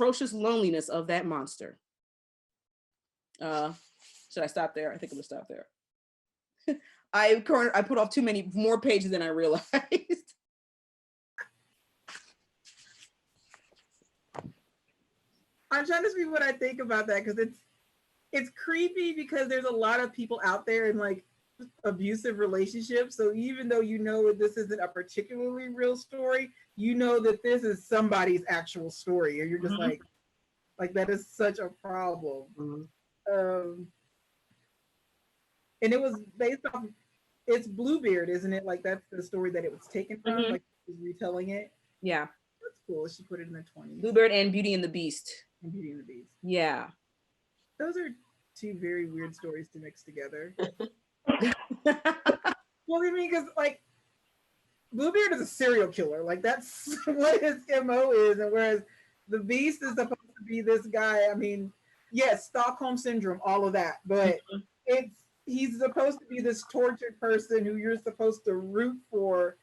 ferocious loneliness of that monster. Should I stop there? I think I'm gonna stop there. I put off too many more pages than I realized. I'm trying to see what I think about that, because it's creepy because there's a lot of people out there in like abusive relationships. So even though you know this isn't a particularly real story, you know that this is somebody's actual story, and you're just like that is such a problem. And it was based off, it's Bluebeard, isn't it? Like that's the story that it was taken from, like she's retelling it. Yeah. That's cool. She put it in the 20s. Bluebeard and Beauty and the Beast. And Beauty and the Beast. Yeah. Those are two very weird stories to mix together. Well, I mean, because like Bluebeard is a serial killer. Like that's what his MO is. And whereas the Beast is supposed to be this guy, I mean, yes, Stockholm Syndrome, all of that. But he's supposed to be this tortured person who you're supposed to root for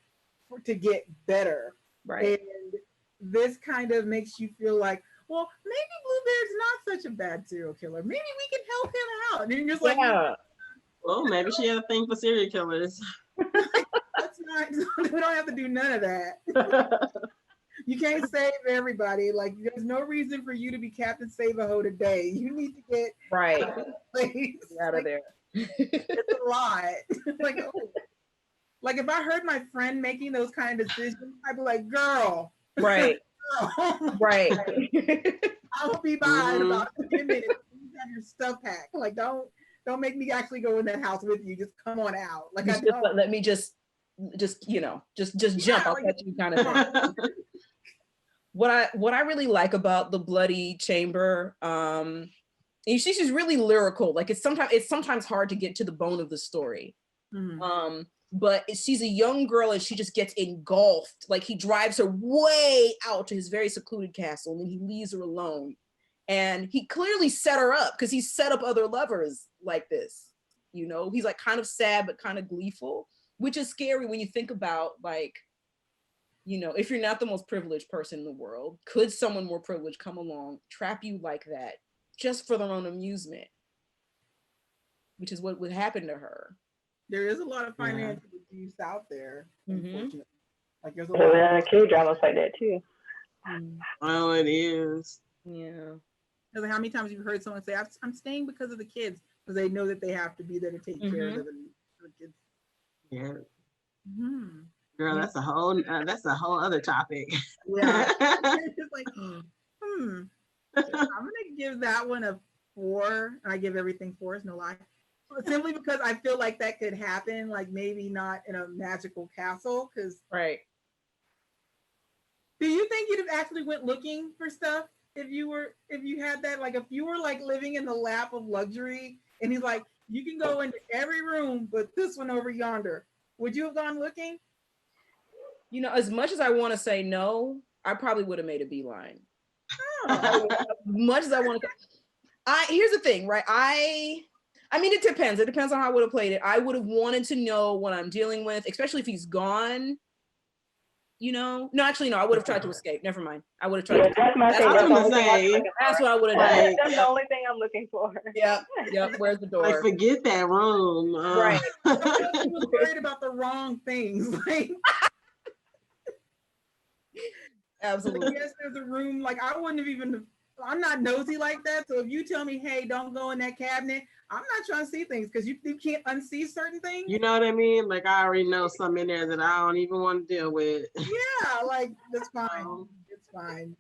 to get better. Right. And this kind of makes you feel like, well, maybe Bluebeard's not such a bad serial killer. Maybe we can help him out. And you're just like, well, maybe she had a thing for serial killers. That's not, we don't have to do none of that. You can't save everybody. Like, there's no reason for you to be Captain Save-A-Ho today. You need to get out of there. It's a lot. Like, oh. Like if I heard my friend making those kind of decisions, I'd be like, girl. Right. Girl. Right. I'll be by in about 10 minutes. You have your stuff packed. Like, don't make me actually go in that house with you. Just come on out. Like, let me just you know, just jump. I'll catch you kind of thing. What I really like about the Bloody Chamber, she's really lyrical. Like it's sometimes hard to get to the bone of the story. But she's a young girl and she just gets engulfed. Like he drives her way out to his very secluded castle and then he leaves her alone. And he clearly set her up because he's set up other lovers like this. You know, he's like kind of sad but kind of gleeful, which is scary when you think about like, you know, if you're not the most privileged person in the world, could someone more privileged come along, trap you like that just for their own amusement? Which is what would happen to her. There is a lot of financial abuse out there, unfortunately. Like there's a lot of K-dramas like that too. Oh, it is. Yeah. Like how many times you've heard someone say, "I'm staying because of the kids," because they know that they have to be there to take care of the kids. Yeah. Girl, that's a whole other topic. Yeah. It's like, I'm gonna give that one a 4. I give everything 4s, no lie. Simply because I feel like that could happen, like maybe not in a magical castle. Because do you think you'd have actually went looking for stuff if you had that? Like if you were like living in the lap of luxury, and he's like, you can go into every room but this one over yonder. Would you have gone looking? You know, as much as I want to say no, I probably would have made a beeline. Much as I want to. Here's the thing, right? I mean, it depends. It depends on how I would have played it. I would have wanted to know what I'm dealing with, especially if he's gone. You know? No, actually, no. I would have tried to escape. Never mind. I would have tried. That's my thing. That's what I would have done. That's the only thing I'm looking for. Yep. Where's the door? Like, forget that room. Right. I was worried about the wrong things. Like, absolutely. Yes, there's a room. Like, I wouldn't have even. I'm not nosy like that. So if you tell me, hey, don't go in that cabinet, I'm not trying to see things because you can't unsee certain things. You know what I mean? Like I already know something in there that I don't even want to deal with. Yeah, like that's fine. It's fine.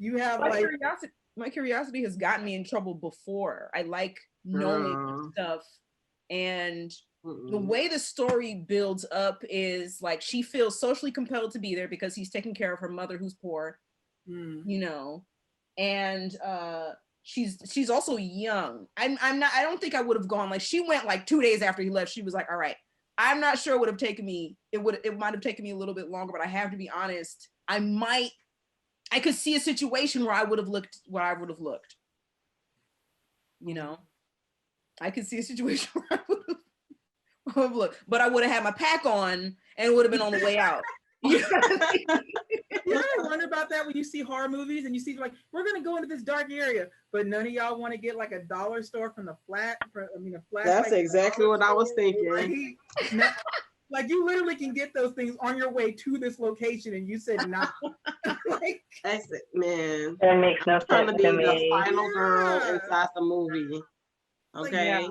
You have my curiosity has gotten me in trouble before. I like knowing stuff. And the way the story builds up is like she feels socially compelled to be there because he's taking care of her mother who's poor, you know. And she's also young. I don't think I would have gone. Like she went like 2 days after he left. She was like, all right, I'm not sure it would have taken me. It might have taken me a little bit longer, but I have to be honest. I could see a situation where I would have looked what I would have looked. You know, I could see a situation where I would have looked, but I would have had my pack on and it would have been on the way out. You know what I mean? You ever wonder about that when you see horror movies and you see like, we're gonna go into this dark area, but none of y'all want to get like a dollar store from the flat. A flat. That's like, exactly what I was thinking. Like you literally can get those things on your way to this location, and you said not. Like, that's it, man. That makes no Trying to sense be to the me. final girl inside the movie. Okay. Yeah.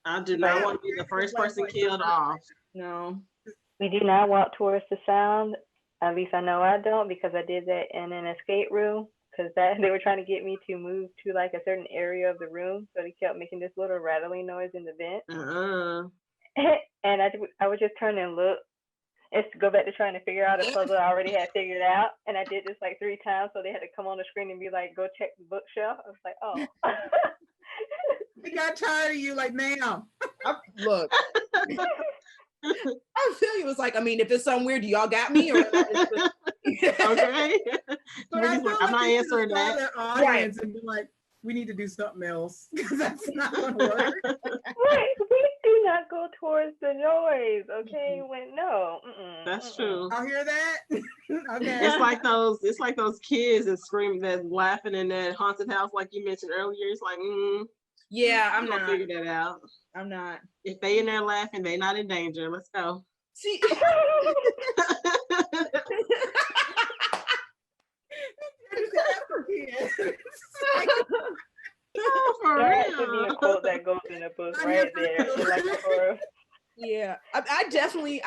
I do not want to be the first person killed off. No. We do not walk towards the sound. At least I know I don't, because I did that in an escape room. Because they were trying to get me to move to like a certain area of the room, so they kept making this little rattling noise in the vent. And I would just turn and look and go back to trying to figure out a puzzle I already had figured out. And I did this like 3 times, so they had to come on the screen and be like, "Go check the bookshelf." I was like, "Oh." we got tired of you, like, ma'am. Look. I feel you. It's like, I mean, if it's something weird, do y'all got me? Or Okay. But I feel I'm like not they answering should have that. their audience and be like, we need to do something else because that's not gonna work. Right, we do not go towards the noise. Okay, when no. That's true. I'll hear that. Okay. It's like those kids that scream, that's laughing in that haunted house, like you mentioned earlier. It's like, yeah, I'm gonna not. figure that out. I'm not. If they in there laughing, they not in danger. Let's go. See. Oh, for That should be real. a quote that goes in the book right there. In like a horror. Yeah, I definitely,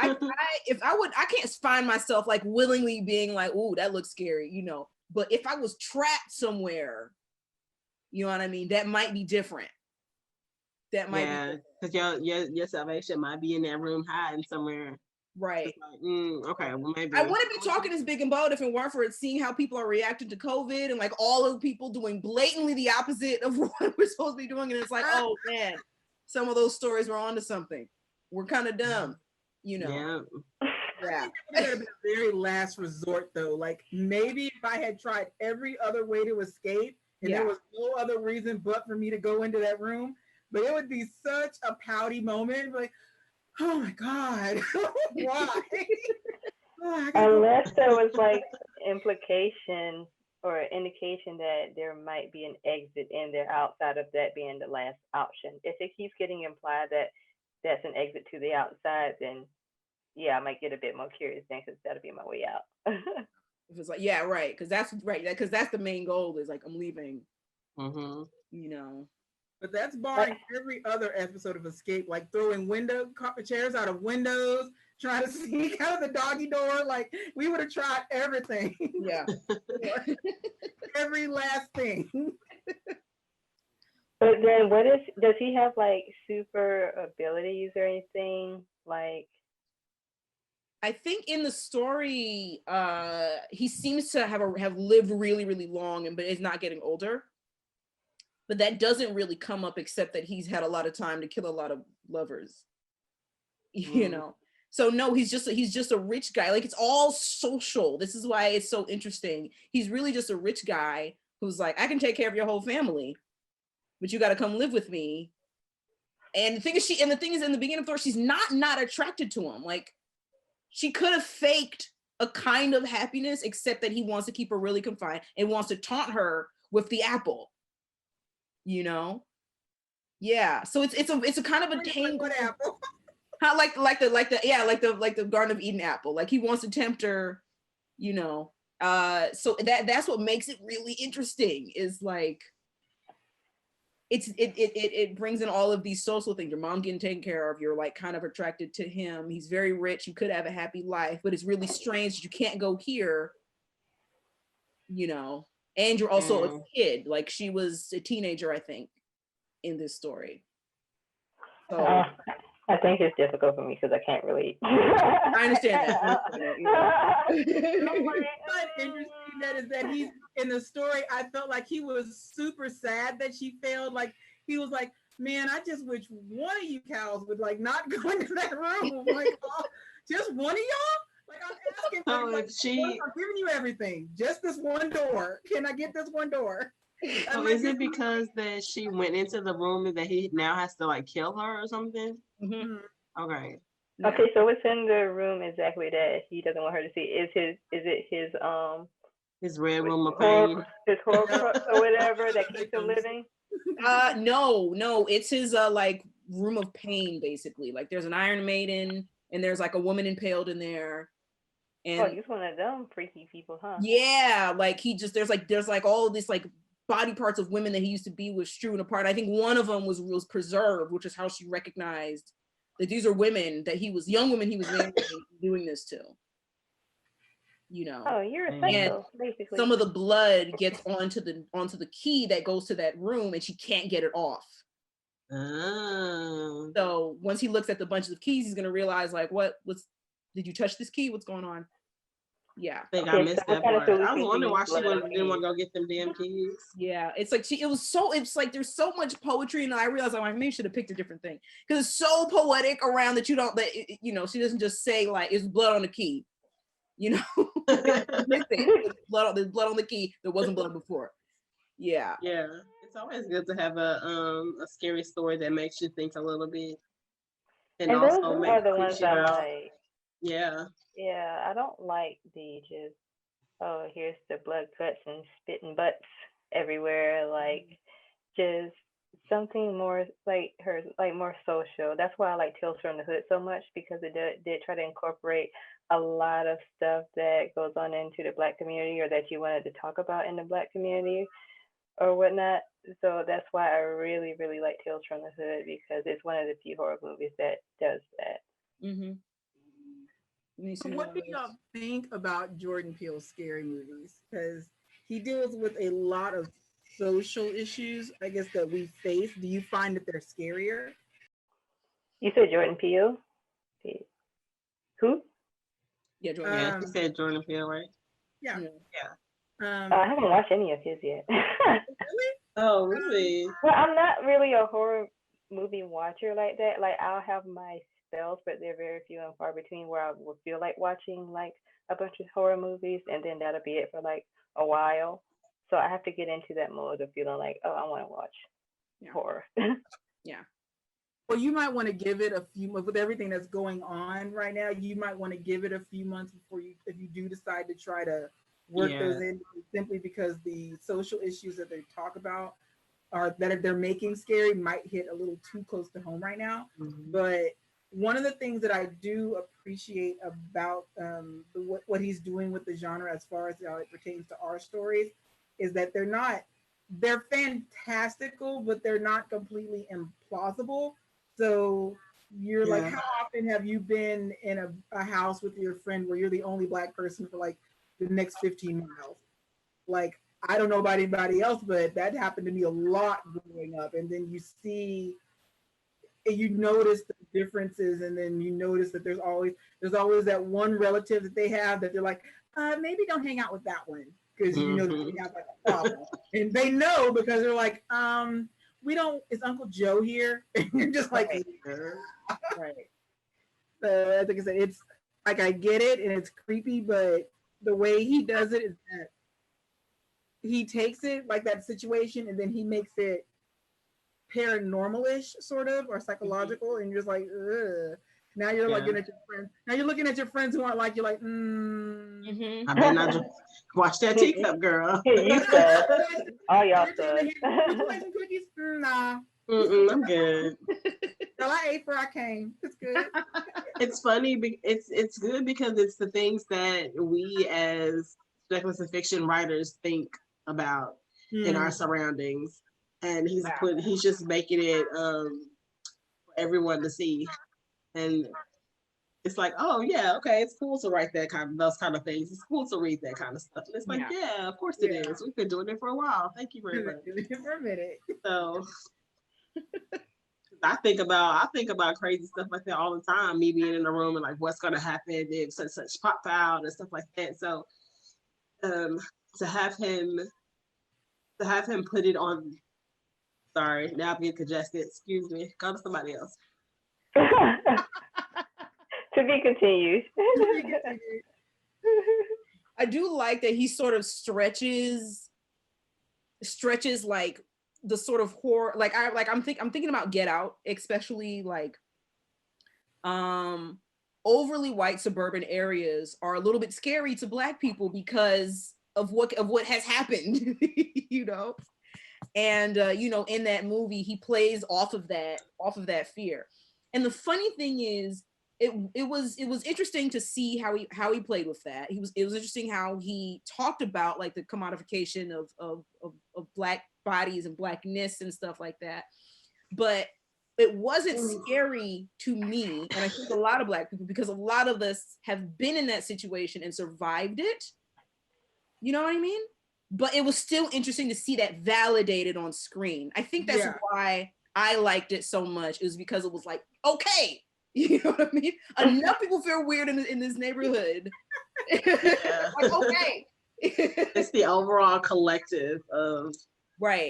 if I would, I can't find myself like willingly being like, "Ooh, that looks scary," you know. But if I was trapped somewhere, you know what I mean, that might be different. That might be because your salvation might be in that room hiding somewhere. right. Like, okay, well maybe I wouldn't be talking as big and bold if it weren't for it, seeing how people are reacting to COVID and like all of the people doing blatantly the opposite of what we're supposed to be doing, and it's like, oh man, some of those stories were onto something. We're kind of dumb, you know. Yeah. That would have been a very last resort, though. Like maybe if I had tried every other way to escape, and there was no other reason but for me to go into that room, but it would be such a pouty moment, like, oh my God, why? Unless there was like implication or indication that there might be an exit in there outside of that being the last option. If it keeps getting implied that that's an exit to the outside, then yeah, I might get a bit more curious then, because that'll be my way out. If it's like, yeah, right, because that's right, because that's the main goal, is like, I'm leaving, you know. But that's barring every other episode of Escape, like throwing chairs out of windows, trying to sneak out of the doggy door. Like we would have tried everything. Yeah. Every last thing. But then does he have like super abilities or anything? Like, I think in the story, he seems to have lived really, really long, but is not getting older. But that doesn't really come up, except that he's had a lot of time to kill a lot of lovers, you know. So no, he's just a rich guy. Like, it's all social. This is why it's so interesting. He's really just a rich guy who's like, I can take care of your whole family, but you got to come live with me. And the thing is, in the beginning of the story, she's not attracted to him. Like, she could have faked a kind of happiness, except that he wants to keep her really confined and wants to taunt her with the apple. You know, yeah. So it's a kind of a tangle. How like the Garden of Eden apple. Like he wants to tempt her, you know. So that's what makes it really interesting. Is like it brings in all of these social things. Your mom getting taken care of. You're like kind of attracted to him. He's very rich. You could have a happy life, but it's really strange that you can't go here. You know. And you're also a kid, like she was a teenager, I think, in this story. So I think it's difficult for me because I can't relate. I understand that. What's interesting that he's in the story, I felt like he was super sad that she failed. Like he was like, man, I just wish one of you cows would like not go into that room. Like, oh, just one of y'all? Like I'm asking for like, I'm giving you everything. Just this one door. Can I get this one door? So is it because that she went into the room and that he now has to like kill her or something? Okay. Yeah. Okay, so what's in the room exactly that he doesn't want her to see? Is it His red room of horror, pain. his horcrux or whatever that keeps him living? No, it's his like room of pain, basically. Like there's an Iron Maiden and there's like a woman impaled in there. And Oh, he's one of them freaky people, huh? yeah, like there's like all of this like body parts of women that he used to be with strewn apart. I think one of them was preserved, which is how she recognized that these are women that young women he was marrying doing this to. You know. Oh, you're a And psycho, basically. Some of the blood gets onto the key that goes to that room, and she can't get it off. Oh. So once he looks at the bunches of keys, he's gonna realize like, did you touch this key? What's going on? Yeah. I think Okay, I missed so that what kind of part. I was solution wondering do why you she blood didn't want need? to go get them damn keys. Yeah, it's like it's like there's so much poetry, and I realized I maybe should have picked a different thing because it's so poetic around that she doesn't just say like it's blood on the key, you know. There's blood on the key. There wasn't blood before. Yeah. Yeah, it's always good to have a scary story that makes you think a little bit, and And those also are the creeps ones you I out. like. Yeah. Yeah, I don't like the just, oh, here's the blood cuts and spitting butts everywhere. Like, just something more like her, like more social. That's why I like Tales from the Hood so much, because it did try to incorporate a lot of stuff that goes on into the Black community, or that you wanted to talk about in the Black community or whatnot. So that's why I really, really like Tales from the Hood, because it's one of the few horror movies that does that. Mm-hmm. What do y'all think about Jordan Peele's scary movies? Because he deals with a lot of social issues, I guess, that we face. Do you find that they're scarier? You said Jordan Peele? Who? Yeah, Jordan. Yeah, you said Jordan Peele, right? Yeah. Yeah. I haven't watched any of his yet. Really? Oh, really? Well, I'm not really a horror movie watcher like that. Like, I'll have my spells, but they're very few and far between where I will feel like watching like a bunch of horror movies, and then that'll be it for like a while. So I have to get into that mode of feeling like, oh, I want to watch horror. Yeah. Well, you might want to give it a few months with everything that's going on right now. You might want to give it a few months before if you do decide to try to work those in, simply because the social issues that they talk about that they're making scary might hit a little too close to home right now. Mm-hmm. But one of the things that I do appreciate about what he's doing with the genre, as far as how it pertains to our stories, is that they're fantastical, but they're not completely implausible. So you're like, how often have you been in a house with your friend where you're the only Black person for like the next 15 miles? Like, I don't know about anybody else, but that happened to me a lot growing up. And then you notice the differences, and then you notice that there's always that one relative that they have that they're like, maybe don't hang out with that one, because you know that they have like a problem. And they know, because they're like, is Uncle Joe here? And you're just like, right. So like I said, it's like, I get it and it's creepy, but the way he does it is that he takes it like that situation, and then he makes it paranormal-ish sort of, or psychological, and you're just like, ugh. Now you're like looking at your friends. Now you're looking at your friends who aren't like, you're like, I better not just watch that teacup, girl. You said, all y'all said. Cookies? Nah. I'm good. Girl, I ate before I came. It's good. It's funny. It's good because it's the things that we as speculative fiction writers think about in our surroundings, and he's just making it for everyone to see. And it's like, oh yeah, okay, it's cool to write those kind of things. It's cool to read that kind of stuff. And it's like, yeah, of course it is. We've been doing it for a while. Thank you very much. For a minute. So I think about crazy stuff like that all the time. Me being in the room and like, what's gonna happen if such pop out and stuff like that. So to have him put it on. Sorry, now I'm getting congested. Excuse me. Go to somebody else. To be continued. I do like that he sort of stretches like the sort of horror. Like I'm thinking about Get Out, especially like overly white suburban areas are a little bit scary to Black people because of what has happened, you know. And you know, in that movie, he plays off of that fear. And the funny thing is, it was interesting to see how he played with that. It was interesting how he talked about like the commodification of Black bodies and Blackness and stuff like that. But it wasn't scary to me, and I think a lot of Black people, because a lot of us have been in that situation and survived it. You know what I mean? But it was still interesting to see that validated on screen. I think that's why I liked it so much. It was because it was like, okay, you know what I mean? Enough people feel weird in this neighborhood. Like, okay. It's the overall collective of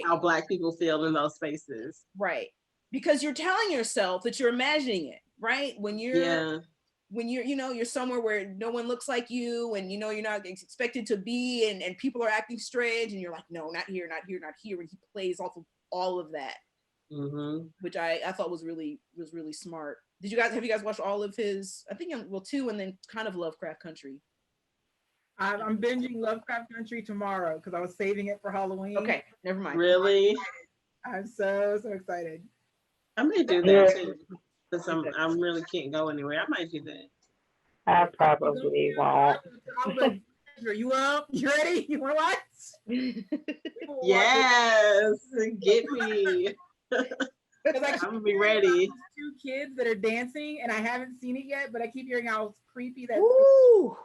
how Black people feel in those spaces. Right. Because you're telling yourself that you're imagining it, right? When you're you know, you're somewhere where no one looks like you, and you know you're not expected to be, and people are acting strange, and you're like, no, not here, not here, not here. And he plays off of all of that, which I thought was really smart. Have you guys watched all of his? I think 2, and then kind of Lovecraft Country. I'm binging Lovecraft Country tomorrow because I was saving it for Halloween. Okay, never mind. Really? I'm so excited. I may do that too. Because I really can't go anywhere. I might do that. I probably won't. You up? You ready? You want to watch? Yes, get me. I'm gonna be ready. 2 kids that are dancing, and I haven't seen it yet, but I keep hearing how creepy that. Ooh.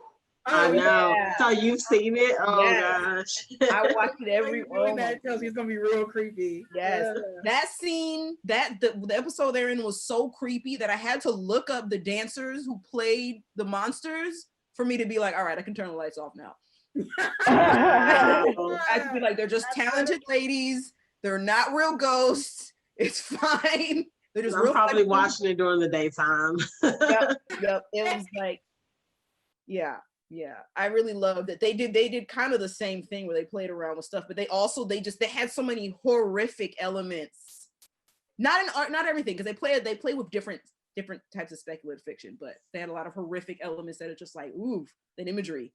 I know. Yeah. So you've seen it? Oh gosh. I watch it every. That tells you it's gonna be real creepy. Yes. That scene, the episode they're in was so creepy that I had to look up the dancers who played the monsters for me to be like, all right, I can turn the lights off now. I could be like, they're just talented ladies. They're not real ghosts. It's fine. They're just. I'm probably watching it during the daytime. Yep. It was like, yeah. I really loved that they did kind of the same thing where they played around with stuff, but they had so many horrific elements. Not in art, not everything, because they play with different types of speculative fiction, but they had a lot of horrific elements that are just like, ooh, that imagery.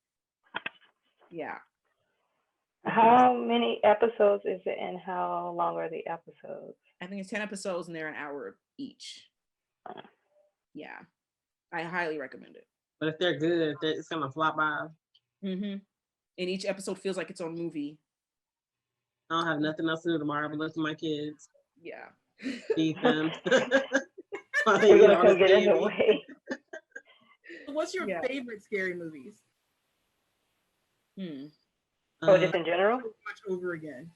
Yeah. How many episodes is it, and how long are the episodes? I think it's 10 episodes and they're an hour each. Yeah. I highly recommend it. But if they're good, it's gonna flop by. And each episode feels like its own movie. I don't have nothing else to do tomorrow but look at my kids. Yeah. Feed them. We're gonna get in the way. What's your favorite scary movies? Oh, just in general? Watch over again.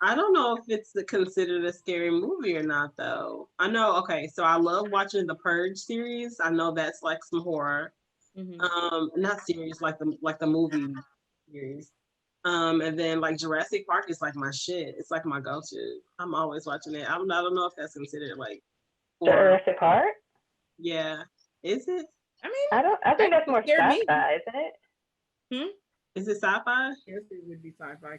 I don't know if it's considered a scary movie or not, though. I know. Okay, so I love watching the Purge series. I know that's like some horror, not series like the movie series. And then like Jurassic Park is like my shit. It's like my go-to. I'm always watching it. I don't know if that's considered like horror. Jurassic Park. Yeah, is it? I mean, I think that's more sci-fi, isn't it? Is it sci-fi? Yes, it would be sci-fi.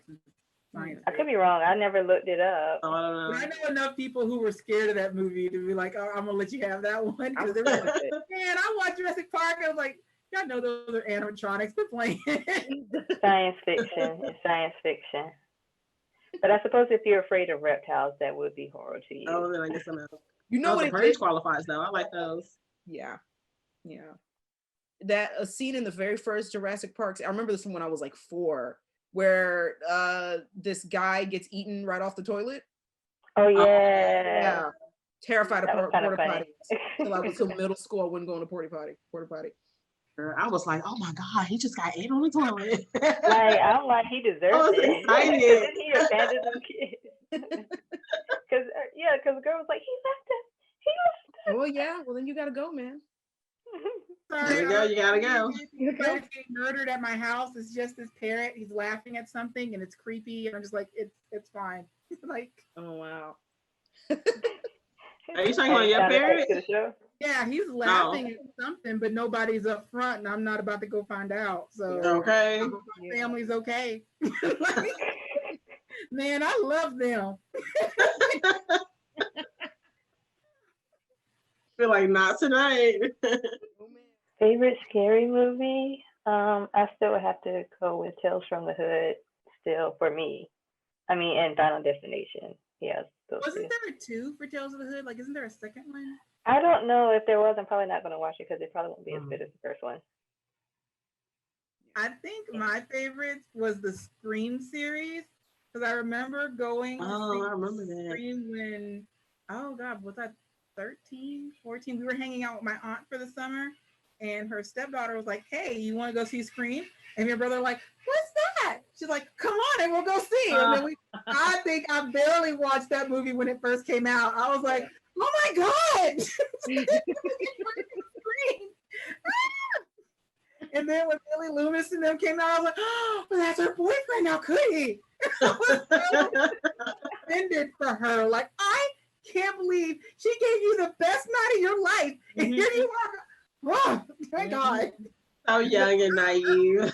I could be wrong. I never looked it up. Oh, I don't know. But I know enough people who were scared of that movie to be like, oh, I'm gonna let you have that one. Because they were like, man, I watched Jurassic Park. I was like, y'all know those are animatronics. Quit playing. Science fiction. It's science fiction. But I suppose if you're afraid of reptiles, that would be horror to you. Oh, then I guess I'm out. You know what? The Purge qualifies though. I like those. Yeah. That a scene in the very first Jurassic Park. I remember this from when I was like 4. Where this guy gets eaten right off the toilet. Oh yeah. Terrified of porta potties. Till middle school, I wouldn't go in a porta potty. I was like, oh my god, he just got ate on the toilet. Like I'm like, he deserves it. Didn't he abandon them kids? Because the girl was like, he left us. Oh yeah, well then you gotta go, man. Sorry, you gotta go. Getting murdered at my house. It's just this parrot. He's laughing at something and it's creepy. And I'm just like, it's fine. Like, oh wow. Are you talking about your parrot? Yeah, he's laughing at something, but nobody's up front, and I'm not about to go find out. So okay, my family's okay. Like, man, I love them. Feel like not tonight. Favorite scary movie? I still would have to go with Tales from the Hood. Still for me. I mean, and Final Destination. Yes, those Wasn't two. there a 2 for Tales of the Hood? Like, isn't there a second one? I don't know if there was. I'm probably not going to watch it because it probably won't be as good as the first one. I think my favorite was the Scream series because I remember going to see I remember that. Scream when, oh God, was I 13, 14? We were hanging out with my aunt for the summer, and her stepdaughter was like, "Hey, you want to go see Scream?" And your brother like, "What's that?" She's like, "Come on, and we'll go see." And then I think I barely watched that movie when it first came out. I was like, "Oh my God!" Scream. And then when Billy Loomis and them came out, I was like, "Oh, well, that's her boyfriend. How could he?" I was so offended for her. Like, I can't believe she gave you the best night of your life, and here you are. Oh, thank God. So young and naive.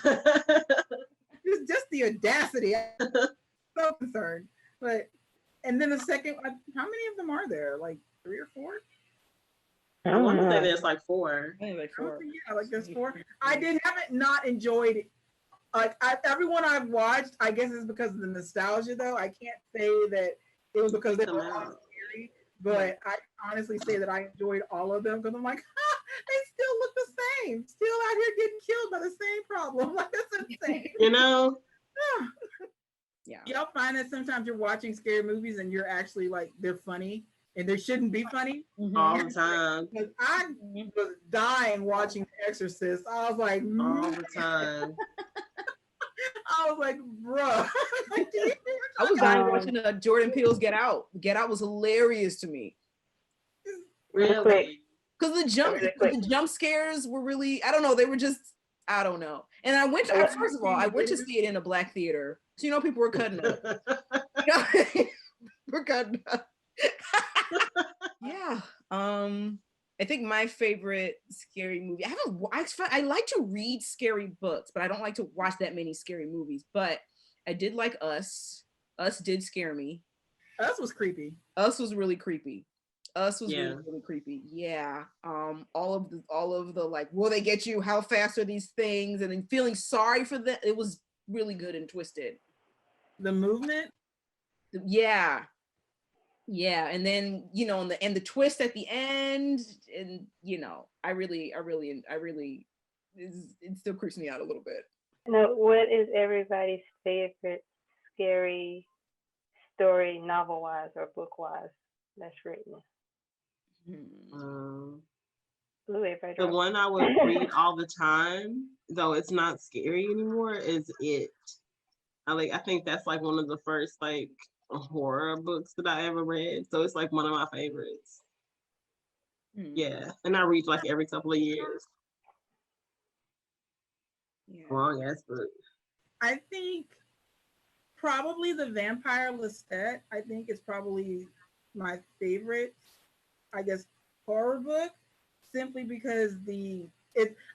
It's just the audacity. I'm so concerned. But and then the second, how many of them are there? Like 3 or 4? I want to say there's like 4. I think like 4. Yeah, like there's 4. I haven't not enjoyed it. Like everyone I've watched, I guess it's because of the nostalgia. Though I can't say that it was because they were all scary, but I honestly say that I enjoyed all of them because I'm like, they still look the same, still out here getting killed by the same problem. Like that's insane. You know? Yeah. Y'all find that sometimes you're watching scary movies and you're actually like they're funny. And they shouldn't be funny all the time. Because I was dying watching The Exorcist. I was like, all the time. I was like, bro. I was dying watching Jordan Peele's Get Out. Get Out was hilarious to me. Really? Because the jump scares were really, I don't know, they were just, I don't know. And I went to, first of all, I went to see it in a black theater. So you know people were cutting up. We're cutting up. Yeah. I think my favorite scary movie. I like to read scary books, but I don't like to watch that many scary movies. But I did like Us. Us did scare me. Us was creepy. Us was really creepy. Us was really, really creepy. Yeah. All of the like, will they get you? How fast are these things? And then feeling sorry for them. It was really good and twisted. The movement. Yeah. Yeah, and then and the twist at the end, and it still creeps me out a little bit. Now, what is everybody's favorite scary story, novel-wise or book-wise, that's written? The one I would read all the time, though it's not scary anymore, is It. I think that's like one of the first like horror books that I ever read, so it's like one of my favorites. Yeah, and I read like every couple of years. Long ass book. I think probably The Vampire Lestat. I think it's probably my favorite, I guess, horror book, simply because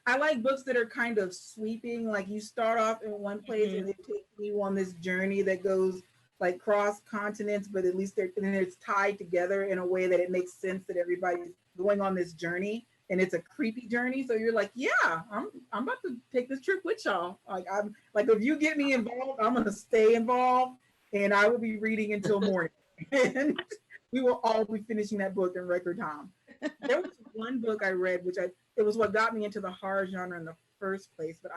I like books that are kind of sweeping. Like you start off in one place and it takes you on this journey that goes like cross continents, but at least it's tied together in a way that it makes sense that everybody's going on this journey, and it's a creepy journey. So you're like, yeah, I'm about to take this trip with y'all. Like I'm like, if you get me involved, I'm gonna stay involved, and I will be reading until morning, and we will all be finishing that book in record time. There was one book I read, it was what got me into the horror genre in the first place, but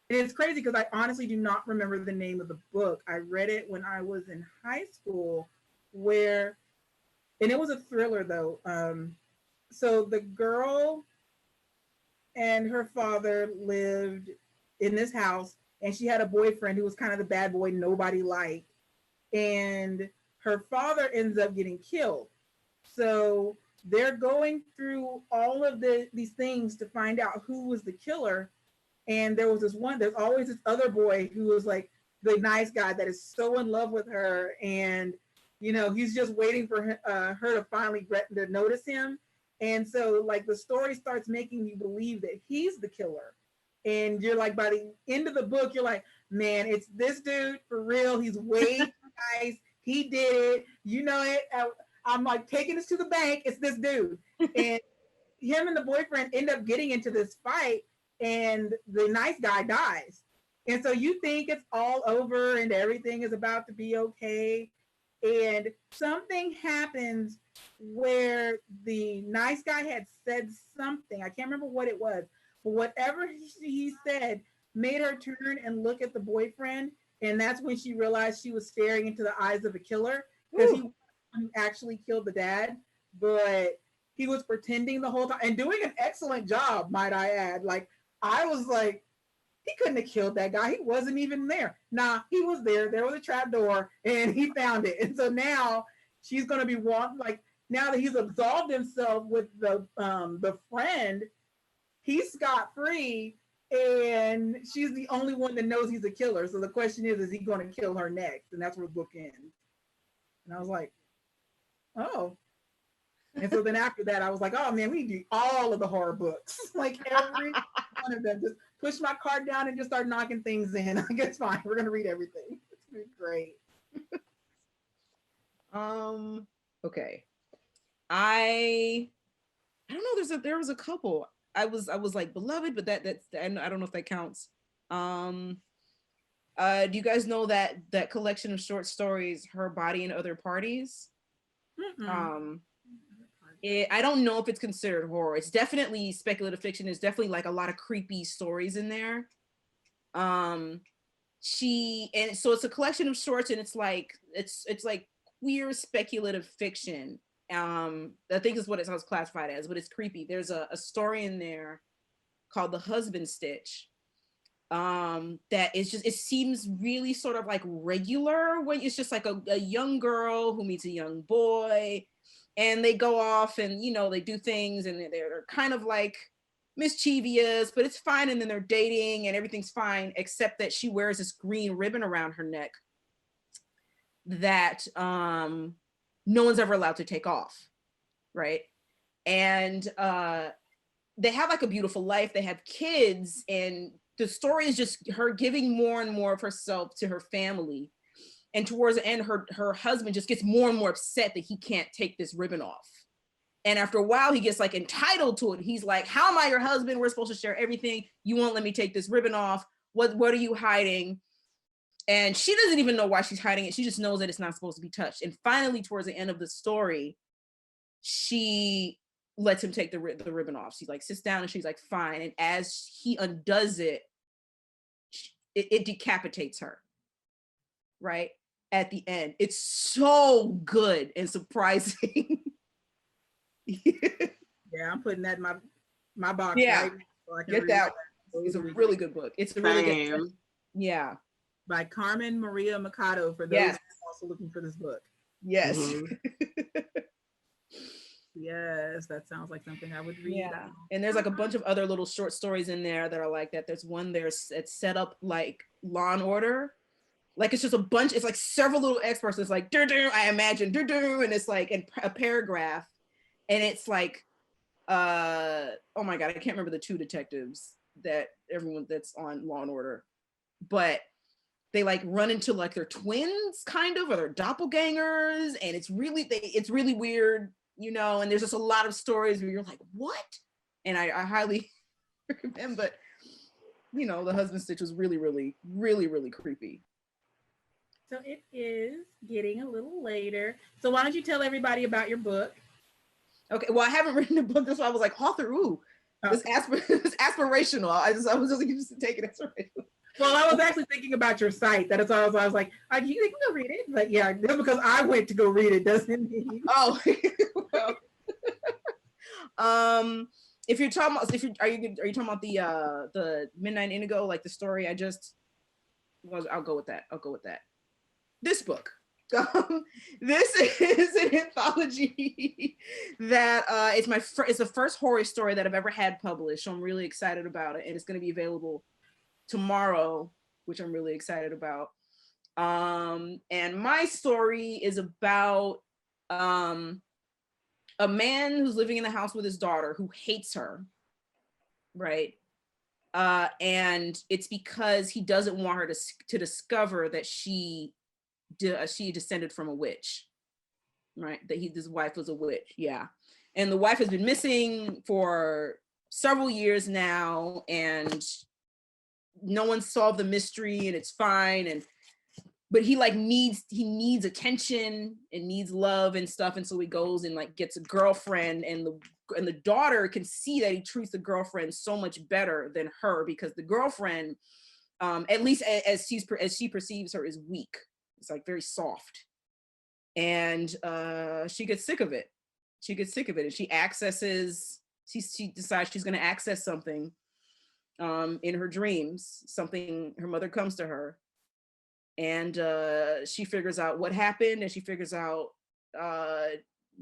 it's crazy because I honestly do not remember the name of the book. I read it when I was in high school and it was a thriller though. So the girl and her father lived in this house, and she had a boyfriend who was kind of the bad boy nobody liked. And her father ends up getting killed. So they're going through all of these things to find out who was the killer. And there's always this other boy who was like the nice guy that is so in love with her. And, he's just waiting for her to finally to notice him. And so like the story starts making you believe that he's the killer. And you're like, by the end of the book, you're like, man, it's this dude for real. He's way too nice. He did it. You know it. I'm like taking this to the bank. It's this dude. And him and the boyfriend end up getting into this fight, and the nice guy dies. And so you think it's all over and everything is about to be okay. And something happens where the nice guy had said something. I can't remember what it was, but whatever he said made her turn and look at the boyfriend. And that's when she realized she was staring into the eyes of a killer, because he actually killed the dad, but he was pretending the whole time and doing an excellent job, might I add. Like, I was like, he couldn't have killed that guy. He wasn't even there. Nah, he was there. There was a trap door and he found it. And so now she's going to be like, now that he's absolved himself with the friend, he's scot-free, and she's the only one that knows he's a killer. So the question is he going to kill her next? And that's where the book ends. And I was like, oh. And so then after that, I was like, oh man, we do all of the horror books. Like every one of them. Just push my cart down and just start knocking things in. I guess fine. We're gonna read everything. It's gonna be great. Okay. I don't know. There was a couple. I was like Beloved, but that's I don't know if that counts. Do you guys know that collection of short stories, Her Body and Other Parties? I don't know if it's considered horror. It's definitely speculative fiction. There's definitely like a lot of creepy stories in there. And so it's a collection of shorts, and it's like queer speculative fiction. I think is what it's classified as, but it's creepy. There's a story in there called The Husband Stitch. That is just, it seems really sort of like regular, when it's just like a young girl who meets a young boy, and they go off and, you know, they do things, and they're kind of like mischievous, but it's fine. And then they're dating and everything's fine, except that she wears this green ribbon around her neck that no one's ever allowed to take off, right? And they have like a beautiful life. They have kids, and the story is just her giving more and more of herself to her family. And towards the end, her husband just gets more and more upset that he can't take this ribbon off. And after a while, he gets like entitled to it. He's like, how am I your husband? We're supposed to share everything. You won't let me take this ribbon off. What are you hiding? And she doesn't even know why she's hiding it. She just knows that it's not supposed to be touched. And finally, towards the end of the story, she lets him take the ribbon off. She like sits down and she's like, fine. And as he undoes it, it decapitates her, right? At the end. It's so good and surprising. Yeah, I'm putting that in my box. Yeah, right, so I can get that. It's a really good book. It's a really good. Yeah. By Carmen Maria Machado, for those who are also looking for this book. Yes. Yes, that sounds like something I would read. Yeah. And there's like a bunch of other little short stories in there that are like that. There's one it's set up like Law and Order. Like it's just a bunch, it's like several little experts. It's like, I imagine, and it's like in a paragraph. And it's like, oh my God, I can't remember the two detectives that everyone that's on Law and Order, but they like run into like their twins kind of, or their doppelgangers. And it's really weird, you know, and there's just a lot of stories where you're like, what? And I highly recommend, but you know, The Husband Stitch was really, really, really, really creepy. So it is getting a little later. So why don't you tell everybody about your book? Okay, well, I haven't written a book. That's why I was like, author, it's aspirational. I was just taking aspirational. Well, I was actually thinking about your site. That is why I was like, you can go read it. Like, yeah, just because I went to go read it doesn't mean. Oh, well. If you're talking about, are you talking about the Midnight Indigo, like the story I just was? I'll go with that. This book. This is an anthology that it's the first horror story that I've ever had published. So I'm really excited about it, and it's going to be available tomorrow, which I'm really excited about. And my story is about a man who's living in the house with his daughter who hates her, right? And it's because he doesn't want her to discover that she descended from a witch, right? That his wife was a witch, yeah. And the wife has been missing for several years now, and no one solved the mystery, and it's fine. And but he like needs attention and needs love and stuff, and so he goes and like gets a girlfriend, and the daughter can see that he treats the girlfriend so much better than her, because the girlfriend, at least as she perceives her, is weak. It's like very soft, and she gets sick of it. She gets sick of it, and she decides she's going to access something in her dreams. Something, her mother comes to her, and she figures out what happened, and she figures out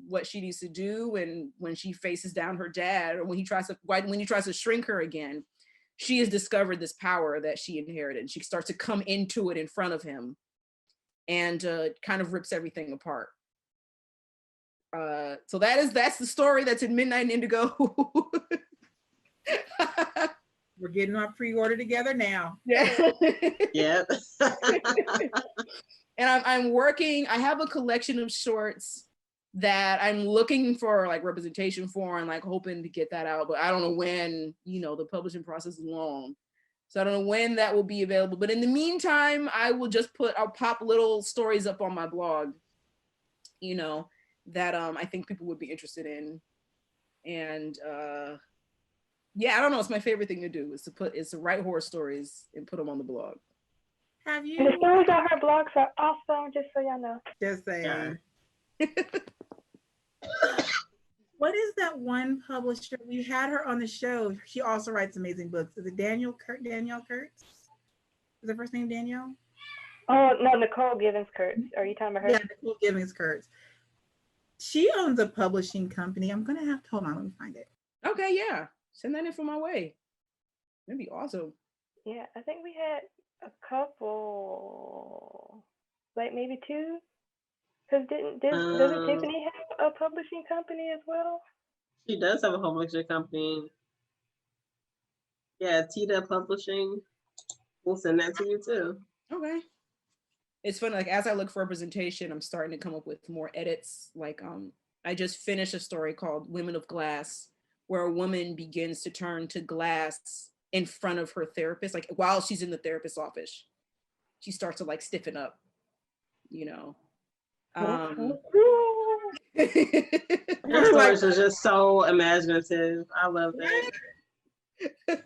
what she needs to do. And when she faces down her dad, or when he tries to shrink her again, she has discovered this power that she inherited. She starts to come into it in front of him, and kind of rips everything apart. So that's the story that's in Midnight in Indigo. We're getting our pre-order together now. Yeah. Yeah. And I'm working, I have a collection of shorts that I'm looking for like representation for, and like hoping to get that out, but I don't know when. The publishing process is long. So I don't know when that will be available. But in the meantime, I'll pop little stories up on my blog, that I think people would be interested in. And yeah, I don't know. It's my favorite thing to do is to write horror stories and put them on the blog. Have you? The stories on her blogs are awesome, just so y'all know. Just saying. Yeah. What is that one publisher? We had her on the show. She also writes amazing books. Is it Danielle Kurtz? Is her first name Danielle? Oh, no, Nicole Givens Kurtz. Are you talking about her? Yeah, Nicole Givens Kurtz. She owns a publishing company. I'm going to have to, hold on, let me find it. Okay, yeah. Send that info my way. That'd be awesome. Yeah, I think we had a couple, like maybe two. Because doesn't Tiffany have a publishing company as well? She does have a publishing company. Yeah, Tita Publishing. We'll send that to you too. Okay. It's funny, like as I look for representation, I'm starting to come up with more edits. Like I just finished a story called Women of Glass, where a woman begins to turn to glass in front of her therapist. Like while she's in the therapist's office, she starts to like stiffen up, Your stories are just so imaginative. I love that.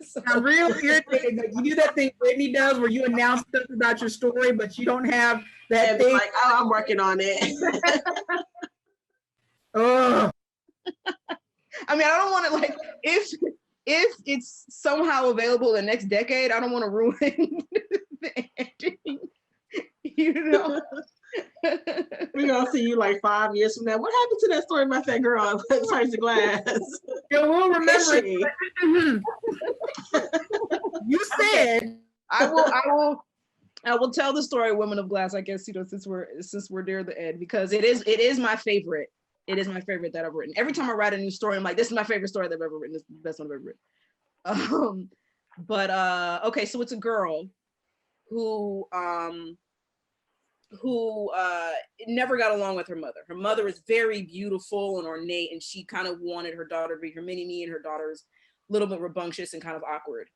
So, I'm real irritated. Like, you do that thing Brittny does where you announce stuff about your story, but you don't have that thing. Like, oh, I'm working on it. Oh. I mean, I don't want to like, if it's somehow available the next decade, I don't want to ruin the ending. We're gonna see you like 5 years from now. What happened to that story about that girl that turns to glass? Yeah, we'll remember it. You said I will tell the story of Women of Glass, I guess, since we're near the end, because it is my favorite. It is my favorite that I've written. Every time I write a new story, I'm like, this is my favorite story that I've ever written. This is the best one I've ever written. Okay, so it's a girl who never got along with her mother. Her mother is very beautiful and ornate, and she kind of wanted her daughter to be her mini-me, and her daughter's a little bit rambunctious and kind of awkward.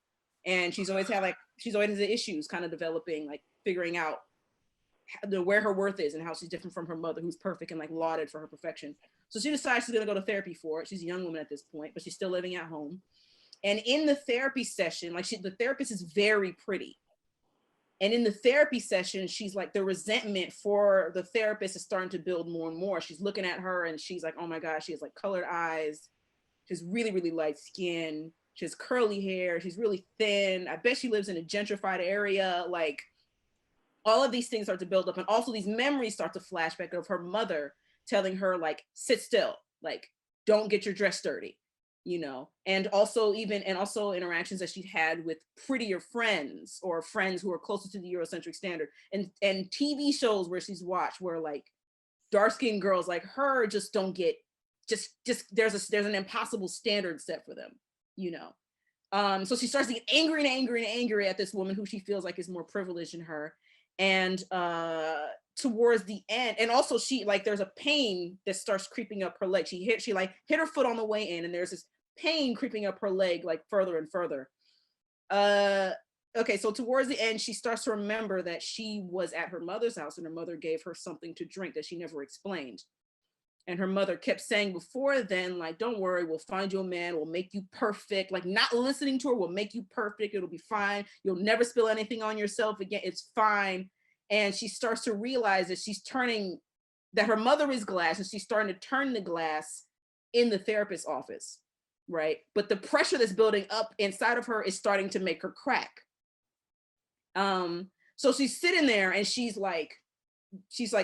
And she's always had issues kind of developing, like figuring out where her worth is and how she's different from her mother, who's perfect and like lauded for her perfection. So she decides she's gonna go to therapy for it. She's a young woman at this point, but she's still living at home. And in the therapy session, the therapist is very pretty. And in the therapy session, she's like, the resentment for the therapist is starting to build more and more. She's looking at her and she's like, oh my gosh, she has like colored eyes. She's really, really light skin. She has curly hair. She's really thin. I bet she lives in a gentrified area. Like all of these things start to build up. And also these memories start to flash back of her mother telling her like, sit still, like, don't get your dress dirty. And also interactions that she'd had with prettier friends or friends who are closer to the Eurocentric standard, and TV shows where she's watched where like dark-skinned girls like her just don't get there's an impossible standard set for them, so she starts to get angry at this woman who she feels like is more privileged than her, and towards the end, and also she like there's a pain that starts creeping up her leg. She like hit her foot on the way in, and there's this pain creeping up her leg like further and further. Okay, so towards the end, she starts to remember that she was at her mother's house and her mother gave her something to drink that she never explained. And her mother kept saying before then, like, don't worry, we'll find you a man, we'll make you perfect. Like, not listening to her, will make you perfect, it'll be fine. You'll never spill anything on yourself again, it's fine. And she starts to realize that that her mother is glass, and she's starting to turn the glass in the therapist's office, right? But the pressure that's building up inside of her is starting to make her crack. So she's sitting there and she's like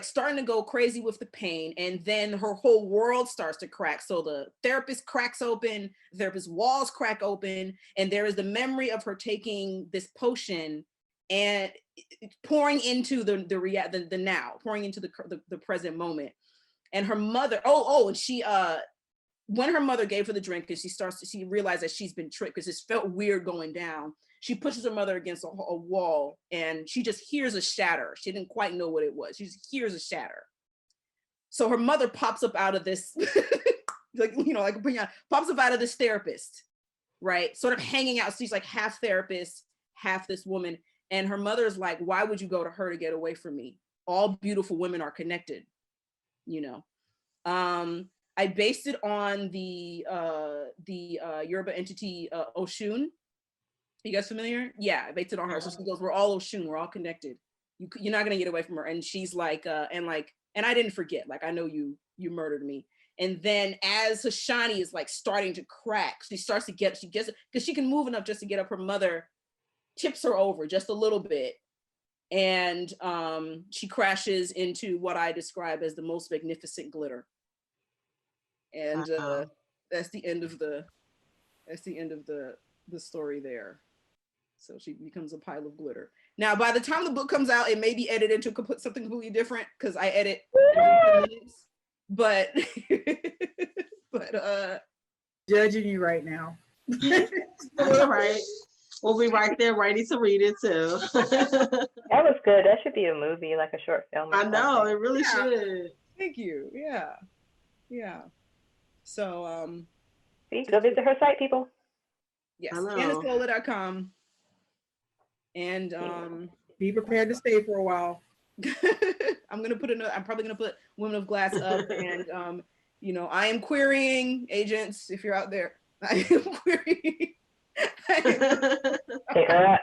starting to go crazy with the pain, and then her whole world starts to crack. So the therapist cracks open, the therapist's walls crack open, and there is the memory of her taking this potion and pouring into the now, pouring into the present moment. And her mother, and she when her mother gave her the drink, and she realized that she's been tricked because it felt weird going down. She pushes her mother against a wall, and she just hears a shatter. She didn't quite know what it was. She just hears a shatter. So her mother pops up out of this, pops up out of this therapist, right? Sort of hanging out. She's like half therapist, half this woman. And her mother's like, why would you go to her to get away from me? All beautiful women are connected, you know? I based it on the Yoruba entity Oshun. You guys familiar? Yeah, I based it on her. So she goes, we're all Oshun, we're all connected. You're not gonna get away from her. And she's like, and I didn't forget, like, I know you murdered me. And then as Hashani is like starting to crack, she gets, because she can move enough just to get up, her mother tips her over just a little bit. And she crashes into what I describe as the most magnificent glitter. And that's the end of the story there. So she becomes a pile of glitter. Now, by the time the book comes out, it may be edited to something completely different because I edit every 10 minutes. But judging you right now. All right. We'll be right there ready to read it too. That was good. That should be a movie, like a short film. I know, it really should. Thank you. Yeah. So go visit her site, people. Yes, CandiceLola.com. And be prepared to stay for a while. I'm probably gonna put Women of Glass up, and I am querying agents if you're out there. I am querying. I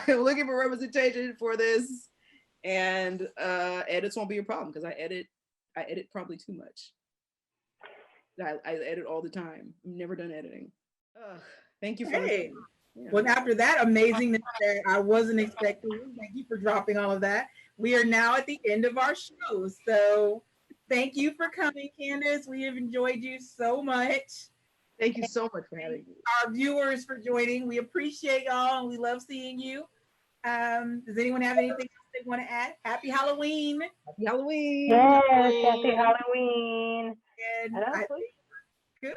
am looking for representation for this, and edits won't be a problem because I edit probably too much. I edit all the time. I've never done editing. Thank you for Well, after that amazingness that I wasn't expecting, thank you for dropping all of that. We are now at the end of our show. So thank you for coming, Candice. We have enjoyed you so much. Thank you so much for having me. Our viewers for joining. We appreciate y'all and we love seeing you. Does anyone have anything else they want to add? Happy Halloween. Happy Halloween. Yes, happy Halloween. And good.